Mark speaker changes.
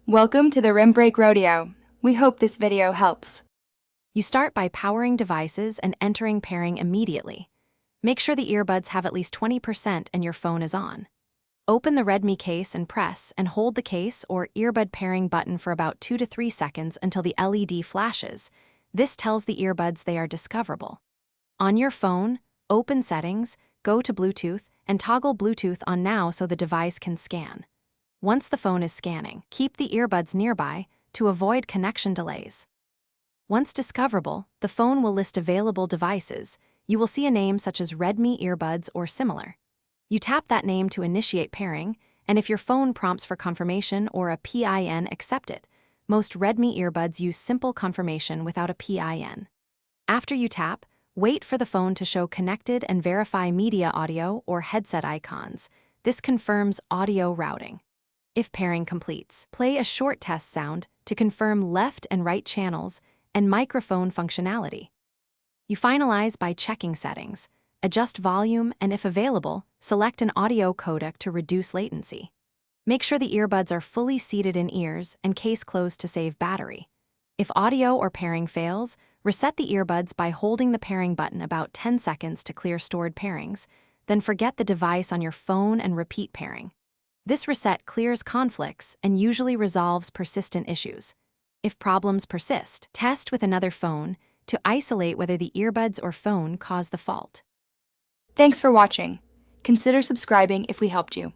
Speaker 1: Welcome to the Rim Break Rodeo. We hope this video helps.
Speaker 2: You start by powering devices and entering pairing immediately. Make sure the earbuds have at least 20% and your phone is on. Open the Redmi case and press and hold the case or earbud pairing button for about 2 to 3 seconds until the LED flashes. This tells the earbuds they are discoverable. On your phone, open Settings, go to Bluetooth, and toggle Bluetooth on now so the device can scan. Once the phone is scanning, keep the earbuds nearby to avoid connection delays. Once discoverable, the phone will list available devices. You will see a name such as Redmi Earbuds or similar. You tap that name to initiate pairing, and if your phone prompts for confirmation or a PIN, accept it. Most Redmi earbuds use simple confirmation without a PIN. After you tap, wait for the phone to show connected and verify media audio or headset icons. This confirms audio routing. If pairing completes, play a short test sound to confirm left and right channels and microphone functionality. You finalize by checking settings, adjust volume, and if available, select an audio codec to reduce latency. Make sure the earbuds are fully seated in ears and case closed to save battery. If audio or pairing fails, reset the earbuds by holding the pairing button about 10 seconds to clear stored pairings, then forget the device on your phone and repeat pairing. This reset clears conflicts and usually resolves persistent issues. If problems persist, test with another phone to isolate whether the earbuds or phone caused the fault.
Speaker 1: Thanks for watching. Consider subscribing if we helped you.